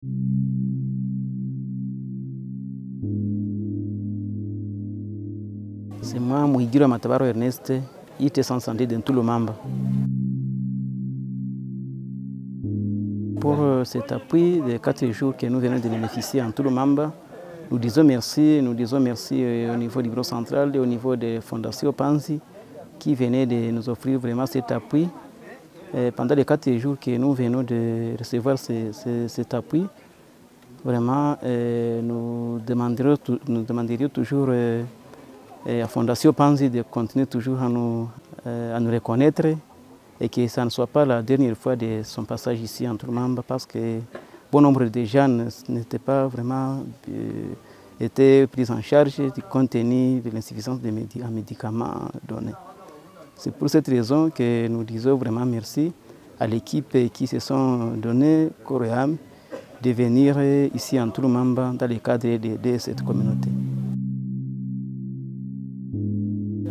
C'est moi, Mouhidira Matabaro Ernest, IT Sans Santé de Ntouloumamba. Pour cet appui de 4 jours que nous venons de bénéficier en Ntouloumamba, nous disons merci au niveau du bureau central et au niveau des fondations Panzi qui venaient de nous offrir vraiment cet appui. Pendant les 4 jours que nous venons de recevoir cet appui, vraiment nous demanderions toujours à la Fondation Panzi de continuer toujours à nous reconnaître et que ça ne soit pas la dernière fois de son passage ici en Ntouloumamba parce que bon nombre de gens n'étaient pas vraiment été pris en charge compte tenu de l'insuffisance des médicaments donnés. C'est pour cette raison que nous disons vraiment merci à l'équipe qui se sont donné corps et âme de venir ici en Ntouloumamba dans le cadre de cette communauté.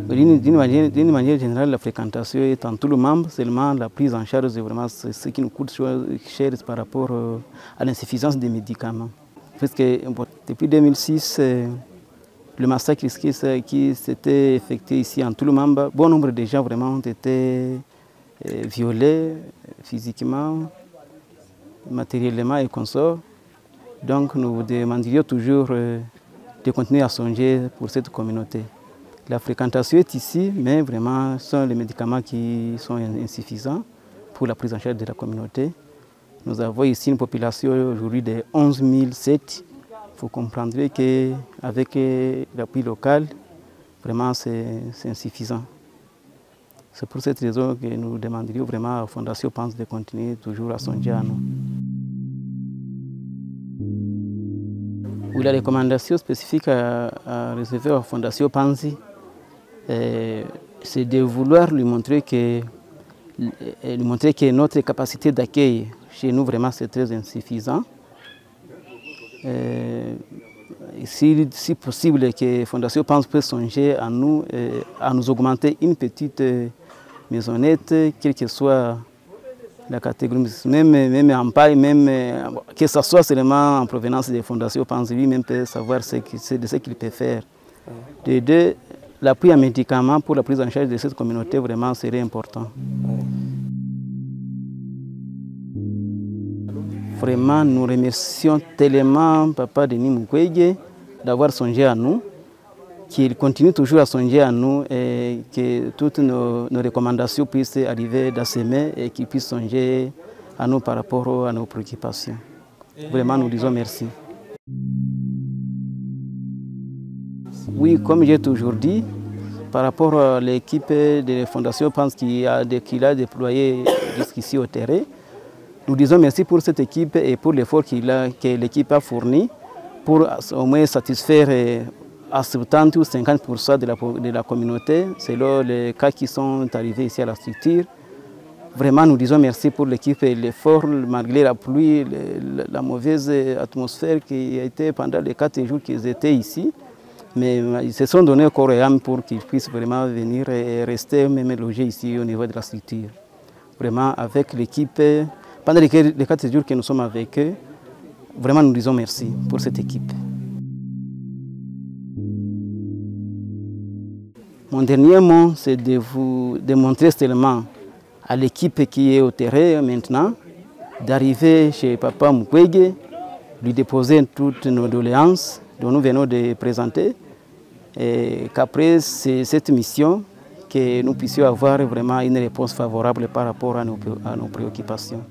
D'une manière générale, la fréquentation est en Ntouloumamba, seulement la prise en charge est vraiment ce qui nous coûte cher par rapport à l'insuffisance des médicaments. Parce que depuis 2006, le massacre qui s'était effectué ici en Ntouloumamba, bon nombre de gens vraiment ont été violés physiquement, matériellement et consorts. Donc nous demanderions toujours de continuer à songer pour cette communauté. La fréquentation est ici, mais vraiment ce sont les médicaments qui sont insuffisants pour la prise en charge de la communauté. Nous avons ici une population aujourd'hui de 11 700. Vous comprendrez qu'avec l'appui local, vraiment c'est insuffisant. C'est pour cette raison que nous demanderions vraiment à la Fondation Panzi de continuer toujours à songer à nous. Oui, la recommandation spécifique à réserver à la Fondation Panzi, c'est de vouloir lui montrer que notre capacité d'accueil chez nous, vraiment, c'est très insuffisant. Si possible, que la Fondation Panzi peut songer à nous augmenter une petite maisonnette, quelle que soit la catégorie, même en paille, même que ce soit seulement en provenance des Fondations Panzi, lui-même peut savoir ce qu'il peut faire. De deux, l'appui en médicaments pour la prise en charge de cette communauté vraiment serait important. Vraiment, nous remercions tellement Papa Denis Mukwege d'avoir songé à nous, qu'il continue toujours à songer à nous et que toutes nos recommandations puissent arriver dans ses mains et qu'il puisse songer à nous par rapport à nos préoccupations. Vraiment, nous disons merci. Oui, comme j'ai toujours dit, par rapport à l'équipe de la Fondation Panzi qui a déployé jusqu'ici au terrain, nous disons merci pour cette équipe et pour l'effort que l'équipe a fourni pour au moins satisfaire à 70 ou 50% de la communauté, selon les cas qui sont arrivés ici à la structure. Vraiment, nous disons merci pour l'équipe et l'effort, malgré la pluie, la mauvaise atmosphère qui a été pendant les 4 jours qu'ils étaient ici. Mais ils se sont donnés corps et âme pour qu'ils puissent vraiment venir et rester, même logés ici au niveau de la structure. Vraiment, avec l'équipe, pendant les 4 jours que nous sommes avec eux, vraiment nous disons merci pour cette équipe. Mon dernier mot, c'est de montrer seulement à l'équipe qui est au terrain maintenant, d'arriver chez Papa Mukwege, lui déposer toutes nos doléances dont nous venons de présenter, et qu'après cette mission, que nous puissions avoir vraiment une réponse favorable par rapport à nos préoccupations.